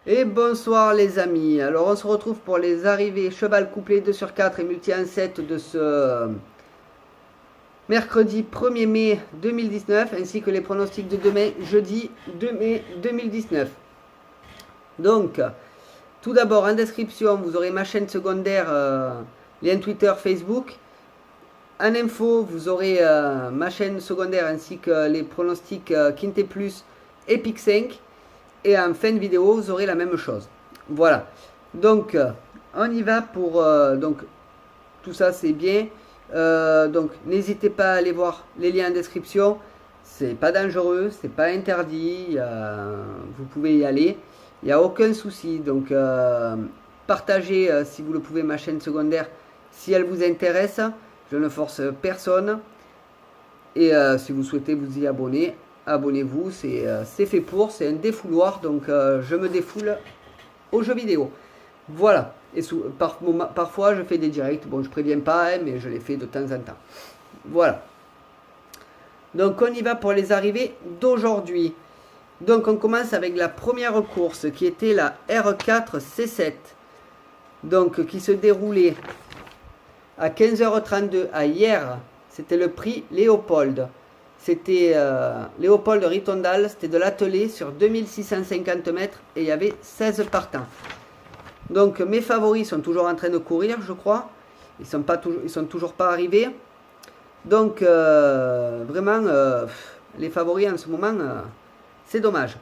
Et bonsoir les amis, alors on se retrouve pour les arrivées cheval couplé 2 sur 4 et multi 1-7 de ce mercredi 1er mai 2019 ainsi que les pronostics de demain jeudi 2 mai 2019. Donc tout d'abord en description vous aurez ma chaîne secondaire, lien Twitter, Facebook. En info vous aurez ma chaîne secondaire ainsi que les pronostics Quintet Plus et Pic 5. Et en fin de vidéo, vous aurez la même chose. Voilà. Donc, on y va pour... donc, tout ça, c'est bien. Donc, n'hésitez pas à aller voir les liens en description. C'est pas dangereux, c'est pas interdit. Vous pouvez y aller. Il n'y a aucun souci. Donc, partagez, si vous le pouvez, ma chaîne secondaire si elle vous intéresse. Je ne force personne. Et si vous souhaitez vous y abonner, abonnez-vous, c'est fait pour, c'est un défouloir, donc je me défoule aux jeux vidéo. Voilà, et parfois je fais des directs, bon je préviens pas, hein, mais je les fais de temps en temps. Voilà. Donc on y va pour les arrivées d'aujourd'hui. Donc on commence avec la première course qui était la R4 C7. Donc qui se déroulait à 15h32 à hier, c'était le prix Léopold. C'était Léopold Ritondal, c'était de l'attelé sur 2650 mètres et il y avait 16 partants. Donc mes favoris sont toujours en train de courir, je crois. Ils sont toujours pas arrivés. Donc vraiment, les favoris en ce moment, c'est dommage.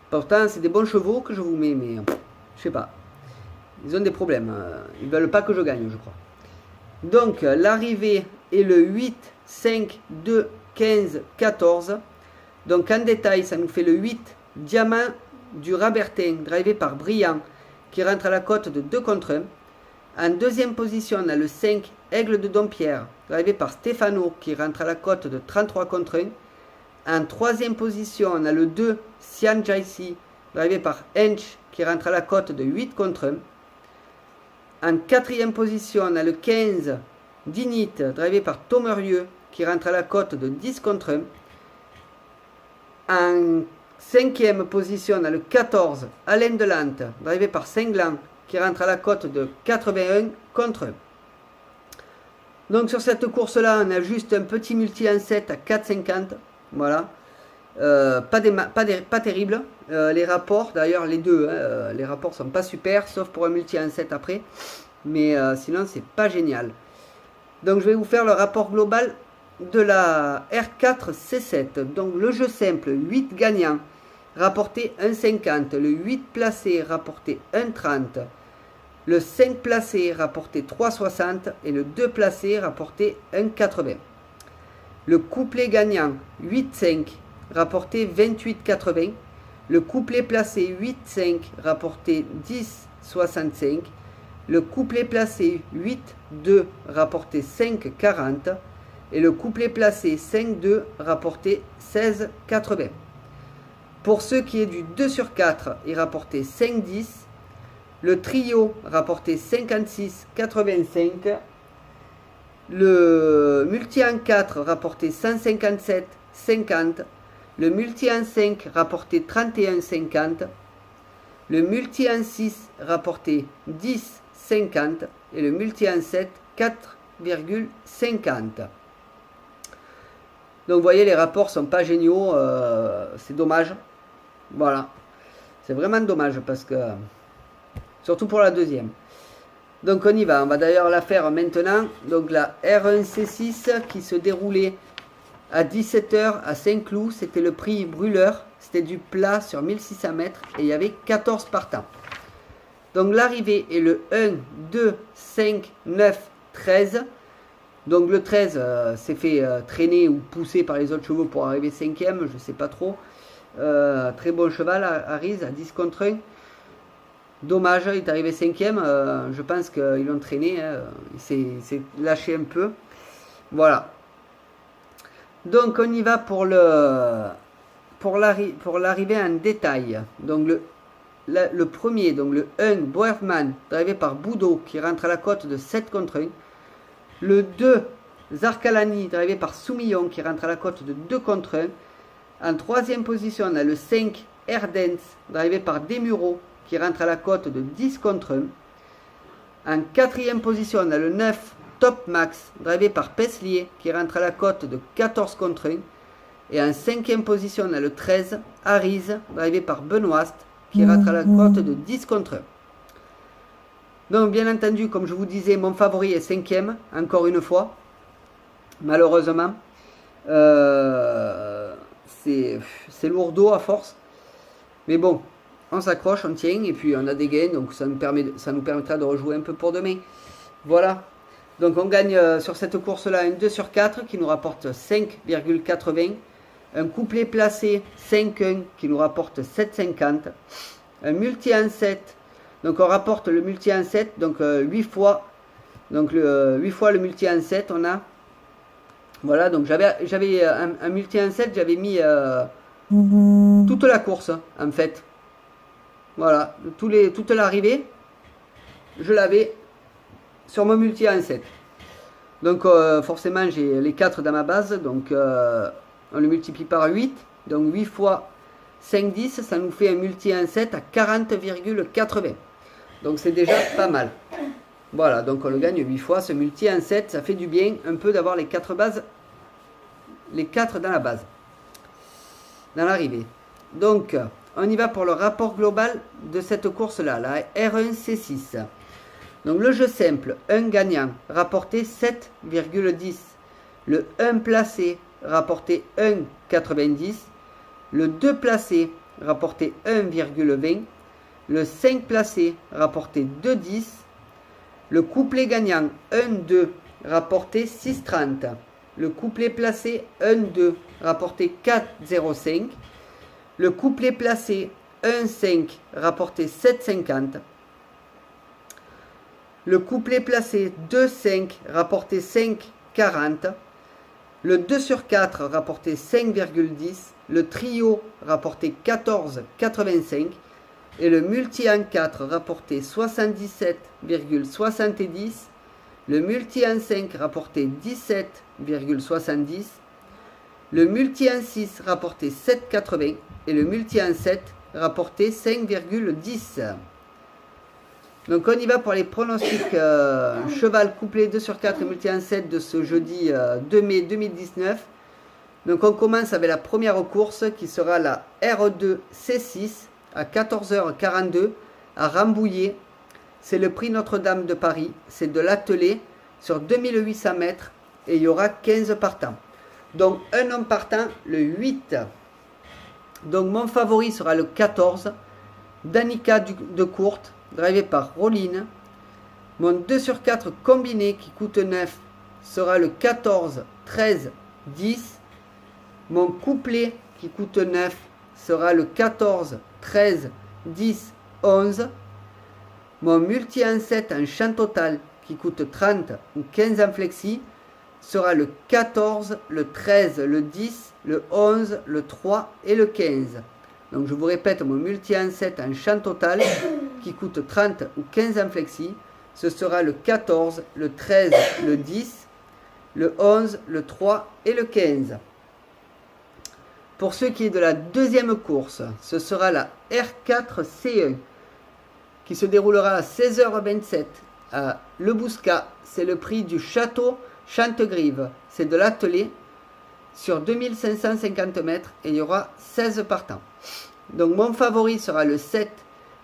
Pourtant, c'est des bons chevaux que je vous mets, mais je sais pas. Ils ont des problèmes. Ils veulent pas que je gagne, je crois. Donc l'arrivée est le 8, 5, 2, 15, 14. Donc en détail, ça nous fait le 8, Diamant du Rabertin, drivé par Briand, qui rentre à la cote de 2 contre 1. En deuxième position, on a le 5, Aigle de Dompierre, drivé par Stefano, qui rentre à la cote de 33 contre 1. En troisième position, on a le 2, Sian Jaisi, drivé par Hench, qui rentre à la cote de 8 contre 1. En quatrième position, on a le 15, Dinit, drivé par Thomerieux, qui rentre à la cote de 10 contre 1. En cinquième position, on a le 14, Alain Delante, drivé par Cinglan, qui rentre à la cote de 81 contre 1. Donc sur cette course-là, on a juste un petit multi en 7 à 4,50. Voilà. Pas terrible. Les rapports, d'ailleurs les deux, hein, les rapports sont pas super, sauf pour un multi en 7 après. Mais sinon, c'est pas génial. Donc je vais vous faire le rapport global de la R4 C7. Donc le jeu simple, 8 gagnants, rapporté 1,50. Le 8 placé, rapporté 1,30. Le 5 placé, rapporté 3,60. Et le 2 placé, rapporté 1,80. Le couplet gagnant, 8,5, rapporté 28,80. Le couplet placé, 8,5, rapporté 10,65. Le couplet placé 8-2 rapporté 5,40 et le couplet placé 5-2 rapporté 16,80. Pour ce qui est du 2 sur 4, il rapportait 5,10. Le trio rapportait 56,85. Le multi en 4 rapportait 157,50. Le multi en 5 rapportait 31,50. Le multi en 6 rapportait 10,50 et le multi en 7 4,50. Donc vous voyez, les rapports sont pas géniaux, c'est dommage. Voilà, c'est vraiment dommage parce que surtout pour la deuxième. Donc on y va, on va d'ailleurs la faire maintenant. Donc la R1C6 qui se déroulait à 17h à Saint-Cloud, c'était le prix brûleur, c'était du plat sur 1600 mètres et il y avait 14 partants. Donc l'arrivée est le 1, 2, 5, 9, 13. Donc le 13 s'est fait traîner ou pousser par les autres chevaux pour arriver 5e, je ne sais pas trop. Très bon cheval à Riz, à 10 contre 1. Dommage, il est arrivé 5e, je pense qu'ils l'ont traîné, hein. Il s'est lâché un peu. Voilà. Donc on y va pour l'arrivée en détail. Donc le premier, donc le 1, Boerman, drivé par Boudot, qui rentre à la cote de 7 contre 1. Le 2, Zarkalani, drivé par Soumillon, qui rentre à la cote de 2 contre 1. En troisième position, on a le 5, Erdens, drivé par Desmureaux, qui rentre à la cote de 10 contre 1. En quatrième position, on a le 9 Top Max, drivé par Peslier, qui rentre à la cote de 14 contre 1. Et en cinquième position, on a le 13 Arise, drivé par Benoist, qui rentre à la cote de 10 contre 1. Donc, bien entendu, comme je vous disais, mon favori est cinquième, encore une fois. Malheureusement, c'est lourdeau à force. Mais bon, on s'accroche, on tient, et puis on a des gains, donc ça nous permettra de rejouer un peu pour demain. Voilà. Donc on gagne sur cette course-là un 2 sur 4 qui nous rapporte 5,80. Un couplet placé 5-1 qui nous rapporte 7,50. Un multi en 7. Donc on rapporte le multi en 7, donc 8 fois. Donc 8 fois le multi en 7, on a. Voilà, donc j'avais un multi en 7, j'avais mis toute la course, en fait. Voilà, toute l'arrivée, je l'avais sur mon multi en 7. Donc forcément, j'ai les 4 dans ma base, donc on le multiplie par 8. Donc 8 fois 5, 10, ça nous fait un multi en 7 à 40,80. Donc c'est déjà pas mal. Voilà, donc on le gagne 8 fois. Ce multi en 7, ça fait du bien un peu d'avoir les 4 bases, les 4 dans la base, dans l'arrivée. Donc, on y va pour le rapport global de cette course-là, la R1C6. Donc le jeu simple, 1 gagnant, rapporté 7,10. Le 1 placé, rapporté 1,90. Le 2 placé, rapporté 1,20. Le 5 placé, rapporté 2,10. Le couplet gagnant 1-2 rapporté 6,30. Le couplet placé 1-2 rapporté 4,05. Le couplet placé 1-5 rapporté 7,50. Le couplet placé 2-5 rapporté 5,40. Le 2 sur 4 rapporté 5,10. Le trio rapporté 14,85. Et le multi en 4 rapporté 77,70. Le multi en 5 rapporté 17,70. Le multi en 6 rapporté 7,80. Et le multi en 7 rapporté 5,10. Donc on y va pour les pronostics cheval couplet 2 sur 4 et multi en 7 de ce jeudi 2 mai 2019. Donc on commence avec la première course qui sera la R2 C6 à 14h42 à Rambouillet. C'est le prix Notre-Dame de Paris. C'est de l'attelé sur 2800 mètres et il y aura 15 partants. Donc un homme partant, le 8. Donc mon favori sera le 14. Danica de Courte, drivé par Rolline. Mon 2 sur 4 combiné qui coûte 9 sera le 14, 13, 10. Mon couplet qui coûte 9 sera le 14, 13, 10, 11. Mon multi en 7 en champ total qui coûte 30 ou 15 en flexi sera le 14, le 13, le 10, le 11, le 3 et le 15. Donc je vous répète, mon multi en 7 en champ total qui coûte 30 ou 15 en flexi, ce sera le 14, le 13, le 10, le 11, le 3 et le 15. Pour ce qui est de la deuxième course, ce sera la R4C1 qui se déroulera à 16h27 à Le Bouscat. C'est le prix du château Chantegrive. C'est de l'attelé sur 2550 mètres et il y aura 16 partants. Donc mon favori sera le 7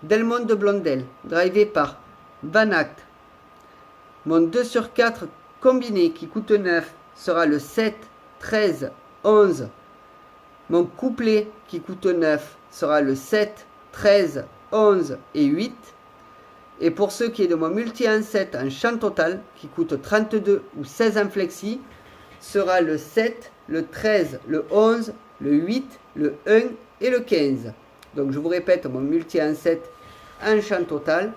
Delmont de Blondel, drivé par Van Act. Mon 2 sur 4 combiné qui coûte 9 sera le 7, 13, 11. Mon couplet qui coûte 9 sera le 7, 13, 11 et 8. Et pour ce qui est de mon multi en 7 en champ total, qui coûte 32 ou 16 en flexi, sera le 7, le 13, le 11, le 8, le 1 et le 15. Donc je vous répète mon multi en 7 en champ total.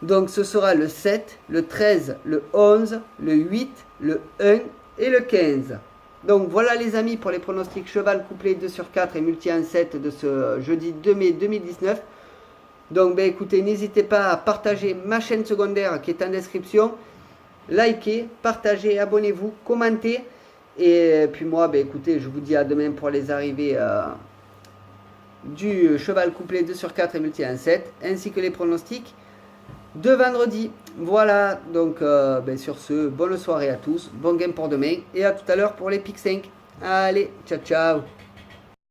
Donc ce sera le 7, le 13, le 11, le 8, le 1 et le 15. Donc voilà les amis pour les pronostics cheval couplet 2 sur 4 et multi en 7 de ce jeudi 2 mai 2019. Donc ben, écoutez, n'hésitez pas à partager ma chaîne secondaire qui est en description. Likez, partagez, abonnez-vous, commentez. Et puis moi, ben, écoutez, je vous dis à demain pour les arrivées du cheval couplé 2 sur 4 et multi 1 7, ainsi que les pronostics de vendredi. Voilà, donc sur ce, bonne soirée à tous, bon game pour demain, et à tout à l'heure pour les Pick 5. Allez, ciao ciao.